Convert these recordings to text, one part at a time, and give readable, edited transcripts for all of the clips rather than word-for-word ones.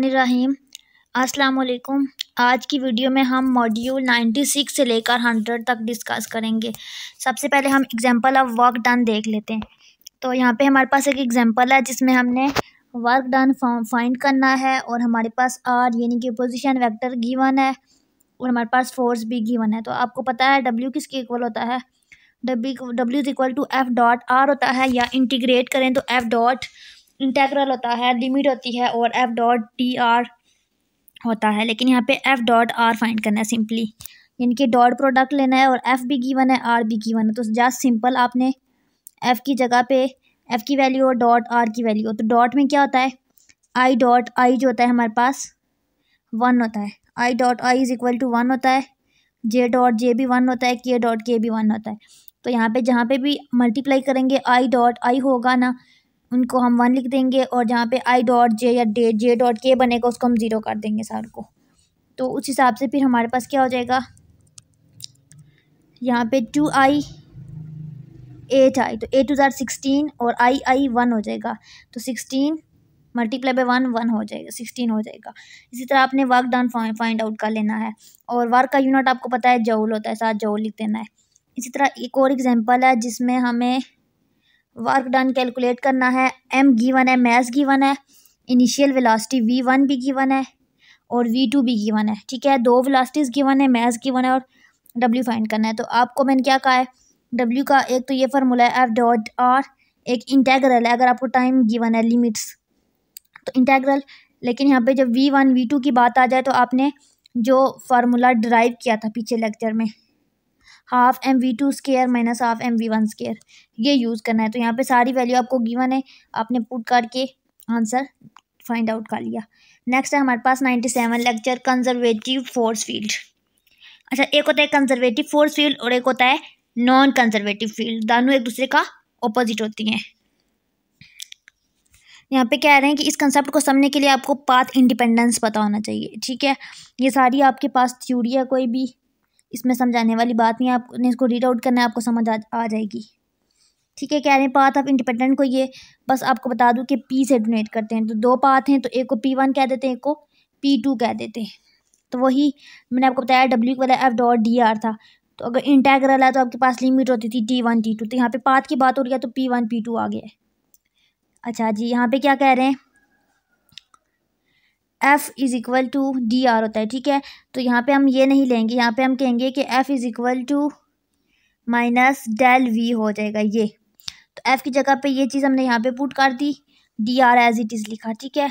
बिस्मिल्लाहिर्रहमानिर्रहीम। अस्सलाम वालेकुम। आज की वीडियो में हम मॉड्यूल 96 से लेकर 100 तक डिस्कस करेंगे। सबसे पहले हम एग्जांपल ऑफ वर्क डन देख लेते हैं। तो यहाँ पे हमारे पास एक एग्जांपल है जिसमें हमने वर्क डन फाइंड करना है और हमारे पास आर यानी कि पोजीशन वेक्टर गिवन है और हमारे पास फोर्स भी गिवन है। तो आपको पता है डब्ल्यू किसके इक्वल होता है, W is equal to F dot R होता है, या इंटीग्रेट करें तो एफ डॉट इंटेग्रल होता है, लिमिट होती है, और एफ डॉट टी आर होता है। लेकिन यहाँ पे एफ डॉट आर फाइंड करना है सिंपली, यानी कि डॉट प्रोडक्ट लेना है और एफ भी गिवन है आर भी गिवन है। तो जस्ट सिंपल आपने एफ की जगह पे एफ की वैल्यू और डॉट आर की वैल्यू, तो डॉट में क्या होता है, आई डॉट आई जो होता है हमारे पास 1 होता है, I dot I is equal to 1 होता है, जे डॉट जे भी 1 होता है, के डॉट के भी 1 होता है। तो यहाँ पे जहाँ पे भी मल्टीप्लाई करेंगे आई डॉट आई होगा ना, उनको हम 1 लिख देंगे, और जहाँ पे आई डॉट जे या जे डॉट के बनेगा उसको हम 0 कर देंगे सारे को। तो उस हिसाब से फिर हमारे पास क्या हो जाएगा, यहाँ पे 2i 8i, तो 8 टू ज़ार 16 और आई 1 हो जाएगा, तो 16 मल्टीप्लाई बाय 1 हो जाएगा, 16 हो जाएगा। इसी तरह आपने वर्क डन फाइंड आउट कर लेना है, और वर्क का यूनिट आपको पता है जूल होता है, 7 जूल लिख देना है। इसी तरह एक और एग्जांपल है जिसमें हमें वर्क डन कैलकुलेट करना है। एम गिवन है, मैस गिवन है, इनिशियल वेलोसिटी v1 भी गिवन है और v2 भी गिवन है। ठीक है, 2 वेलोसिटीज़ गिवन है, मैस गिवन है, और w फाइंड करना है। तो आपको मैंने क्या कहा है, w का एक तो ये फार्मूला है एफ डॉट आर, एक इंटेग्रल है अगर आपको टाइम गिवन है लिमिट्स तो इंटेग्रल। लेकिन यहाँ पे जब v1 v2 की बात आ जाए तो आपने जो फार्मूला डिराइव किया था पीछे लेक्चर में, half M V two square minus half M V one square, ये यूज़ करना है। तो यहाँ पे सारी वैल्यू आपको गिवन है, आपने पुट करके आंसर फाइंड आउट कर लिया। नेक्स्ट है हमारे पास 97 लेक्चर कंजर्वेटिव फोर्स फील्ड। अच्छा, एक होता है कंजर्वेटिव फोर्स फील्ड और एक होता है नॉन कंजर्वेटिव फील्ड, दोनों एक दूसरे का ऑपोजिट होती हैं। यहाँ पे कह रहे हैं कि इस कंसेप्ट को समझने के लिए आपको पाथ इंडिपेंडेंस पता होना चाहिए। ठीक है, ये सारी आपके पास थ्योरी है, कोई भी इसमें समझाने वाली बात नहीं है, आपने इसको रीड आउट करना है, आपको समझ आ जाएगी। ठीक है, कह रहे हैं पाथ ऑफ इंडिपेंडेंट को, ये बस आपको बता दूं कि पी से डोनेट करते हैं। तो 2 पाथ हैं, तो एक को P1 कह देते हैं, एक को P2 कह देते हैं। तो वही मैंने आपको बताया डब्ल्यू वाला एफ डॉट डी आर था। तो अगर इंटेग्रल है तो आपके पास लिमिट होती थी T1 T2, तो यहाँ पे पाथ की बात हो रही है तो P1 P2 आ गया है। अच्छा जी, यहाँ पे क्या कह रहे हैं, F is equal to D R होता है। ठीक है, तो यहाँ पे हम ये नहीं लेंगे, यहाँ पे हम कहेंगे कि F is equal to minus del V हो जाएगा ये। तो एफ की जगह पे ये चीज़ हमने यहाँ पे पुट कर दी, D R as it is लिखा। ठीक है,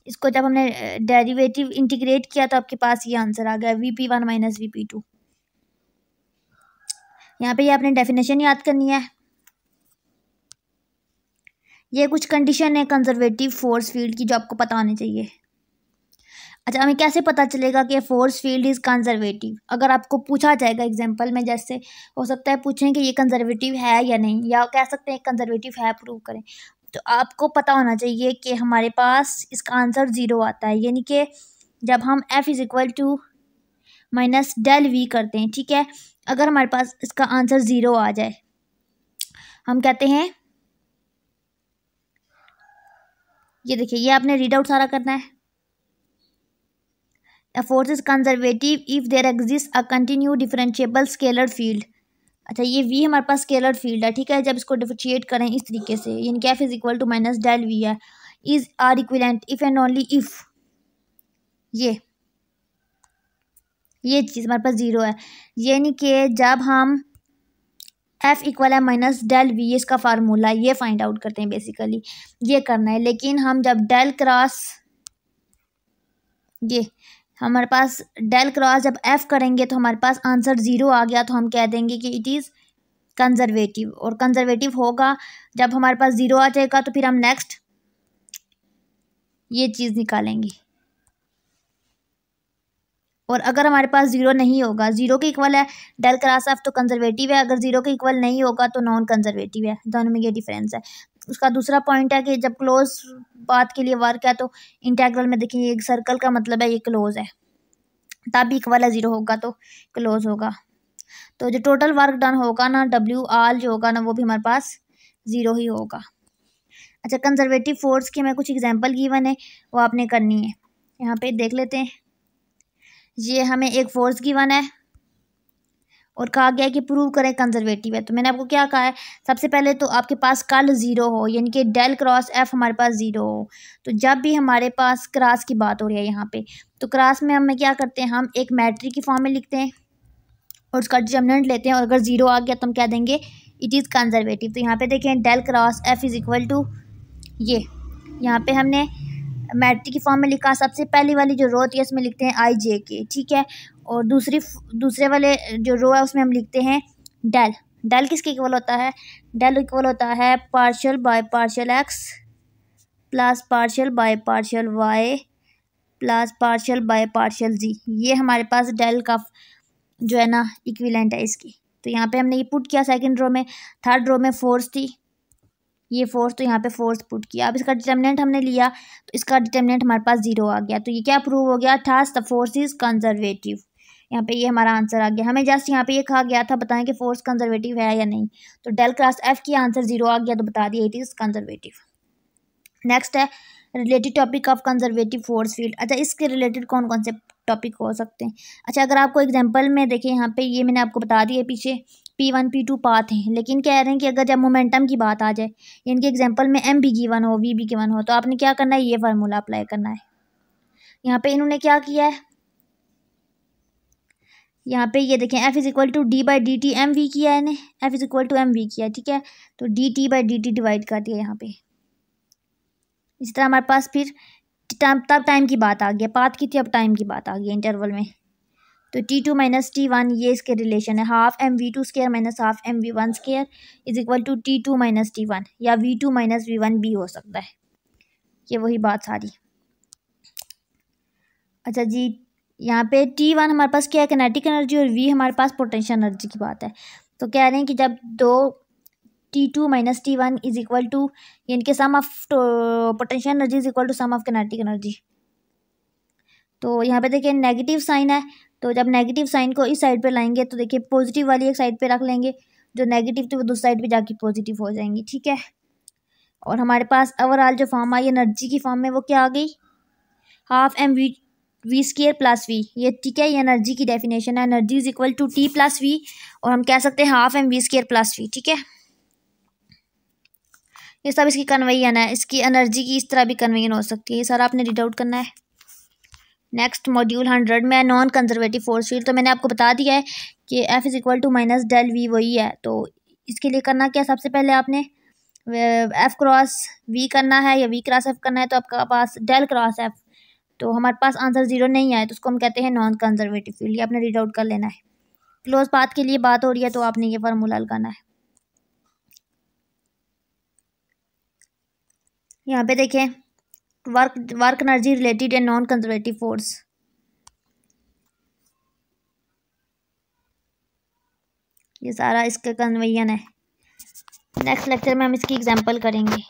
इसको जब हमने डेरिवेटिव इंटीग्रेट किया तो आपके पास ये आंसर आ गया VP1 माइनस VP2। यहाँ पे ये आपने डेफिनेशन याद करनी है। ये कुछ कंडीशन है कंजर्वेटिव फोर्स फील्ड की जो आपको पता होनी चाहिए। अच्छा, हमें कैसे पता चलेगा कि फोर्स फील्ड इज़ कंजर्वेटिव, अगर आपको पूछा जाएगा एग्जांपल में, जैसे हो सकता है पूछें कि ये कंजर्वेटिव है या नहीं, या कह सकते हैं कंजर्वेटिव है प्रूव करें। तो आपको पता होना चाहिए कि हमारे पास इसका आंसर 0 आता है, यानी कि जब हम F is equal to minus del V करते हैं। ठीक है, अगर हमारे पास इसका आंसर 0 आ जाए, हम कहते हैं, ये देखिए, ये आपने रीड आउट सारा करना है। A force is conservative if there exists a continuous differentiable scalar field। अच्छा, ये v हमारे पास स्केलर फील्ड है। ठीक है, जब इसको डिफरेंशिएट करें इस तरीके से, यानी कि f is equal to minus del V है, is R equivalent if and only if ये चीज़ हमारे पास 0 है, यानी कि जब हम f इक्वल है माइनस डेल वी, इसका फार्मूला ये फाइंड आउट करते हैं, बेसिकली ये करना है। लेकिन हम जब डेल क्रॉस ये हमारे पास डेल क्रॉस जब एफ करेंगे तो हमारे पास आंसर 0 आ गया, तो हम कह देंगे कि इट इज़ कंजर्वेटिव। और कंजर्वेटिव होगा जब हमारे पास 0 आ जाएगा, तो फिर हम नेक्स्ट ये चीज़ निकालेंगे। और अगर हमारे पास 0 नहीं होगा, 0 के इक्वल है डेल क्रॉस एफ तो कंजर्वेटिव है, अगर 0 के इक्वल नहीं होगा तो नॉन कंजर्वेटिव है। दोनों में ये डिफरेंस है। उसका दूसरा पॉइंट है कि जब क्लोज पाथ के लिए वर्क है तो इंटेग्रल में देखिए एक सर्कल का मतलब है ये क्लोज है, तब इक्वल है 0 होगा तो क्लोज होगा। तो जो टोटल वर्क डन होगा ना, डब्ल्यू आल जो होगा ना, वो भी हमारे पास 0 ही होगा। अच्छा, कंजर्वेटिव फोर्स की हमें कुछ एग्जांपल गिवन है, वो आपने करनी है। यहाँ पे देख लेते हैं। ये हमें एक फोर्स गिवन है और कहा गया है कि प्रूव करें कंजर्वेटिव है। तो मैंने आपको क्या कहा है, सबसे पहले तो आपके पास कर्ल ज़ीरो हो, यानी कि डेल क्रॉस एफ हमारे पास ज़ीरो हो। तो जब भी हमारे पास क्रॉस की बात हो रही है यहाँ पे, तो क्रॉस में हमें क्या करते हैं, हम एक मैट्रिक की फॉर्म में लिखते हैं और उसका डिटर्मिनेंट लेते हैं, और अगर ज़ीरो आ गया तो हम क्या देंगे, इट इज़ कंजर्वेटिव। तो यहाँ पे देखें, del cross F is equal to, ये यहाँ पे हमने मैट्रिक की फॉर्म में लिखा, सबसे पहली वाली जो रो थी इसमें लिखते हैं आई जे के, ठीक है। और दूसरे वाले जो रो है उसमें हम लिखते हैं डेल। डेल किसके इक्वल होता है, डेल इक्वल होता है partial by partial x plus partial by partial y plus partial by partial z. ये हमारे पास डेल का जो है ना इक्विवेलेंट है इसकी। तो यहाँ पे हमने ये पुट किया सेकंड रो में। थर्ड रो में फोर्स थी, ये फोर्स, तो यहाँ पे फोर्स पुट किया। अब इसका डिटर्मिनेंट हमने लिया, तो इसका डिटर्मिनेंट हमारे पास ज़ीरो आ गया। तो ये क्या प्रूव हो गया, thus the force is conservative. यहाँ पे ये हमारा आंसर आ गया। हमें जस्ट यहाँ पे ये कहा गया था बताएं कि फोर्स कंजर्वेटिव है या नहीं। तो डेल क्रॉस एफ की आंसर ज़ीरो आ गया, तो बता दिया इट इज़ कंजर्वेटिव। नेक्स्ट है related topic of conservative force field. अच्छा, इसके रिलेटेड कौन कौन से टॉपिक हो सकते हैं। अच्छा, अगर आपको एग्जांपल में देखें, यहाँ पे ये मैंने आपको बता दिया पीछे P1 P2 पाथ हैं, लेकिन कह रहे हैं कि अगर जब मोमेंटम की बात आ जाए, इनके एग्जांपल में M भी गिवन हो, V भी गिवन हो, तो आपने क्या करना है, ये फार्मूला अप्लाई करना है। यहाँ पे इन्होंने क्या किया है, यहाँ पे ये देखें F is equal to D by D T M V किया है इन्हें, F is equal to M V किया, ठीक है। तो D T by D T divide कर दिया यहाँ पे। इस तरह हमारे पास फिर तब टाइम की बात आ गई, पाथ की थी, अब टाइम की बात आ गई इंटरवल में। तो T2 माइनस T1 ये इसके रिलेशन है, half mv2 square minus half mv1 square is equal to T2 minus T1, या V2 माइनस V1 भी हो सकता है, ये वही बात सारी। अच्छा जी, यहाँ पे T1 हमारे पास क्या है, किनेटिक एनर्जी, और V हमारे पास पोटेंशियल एनर्जी की बात है। तो कह रहे हैं कि जब दो T2 minus T1 is equal to, इनके sum of potential energy is equal to sum of kinetic energy. तो यहाँ पे देखिए नेगेटिव साइन है, तो जब नेगेटिव साइन को इस साइड पे लाएंगे तो देखिए पॉजिटिव वाली एक साइड पे रख लेंगे, जो नेगेटिव थी वो दूसरी साइड पे जाके पॉजिटिव हो जाएंगी, ठीक है। और हमारे पास ओवरऑल जो फॉर्म आई एनर्जी की फॉर्म में, वो क्या आ गई, half M V square plus V, ये ठीक है, ये एनर्जी की डेफिनेशन है। Energy is equal to T plus V, और हम कह सकते हैं half M V square plus V, ठीक है। ये सब इसकी कन्वेंशन है, इसकी एनर्जी की इस तरह भी कन्वेंशन हो सकती है, ये सारा आपने रीड आउट करना है। नेक्स्ट मॉड्यूल 100 में नॉन कंजर्वेटिव फोर्स फील्ड। तो मैंने आपको बता दिया है कि F is equal to minus del V वही है। तो इसके लिए करना क्या, सबसे पहले आपने F क्रॉस V करना है या V क्रॉस F करना है, तो आपका पास डेल क्रॉस F, तो हमारे पास आंसर ज़ीरो नहीं आए, तो उसको हम कहते हैं नॉन कंजर्वेटिव फील्ड। ये आपने रीड आउट कर लेना है। क्लोज पाथ के लिए बात हो रही है, तो आपने ये फार्मूला लगाना है। यहाँ पे देखें work energy related and non conservative force, ये सारा इसका कन्वेंशन है। नेक्स्ट लेक्चर में हम इसकी एग्जांपल करेंगे।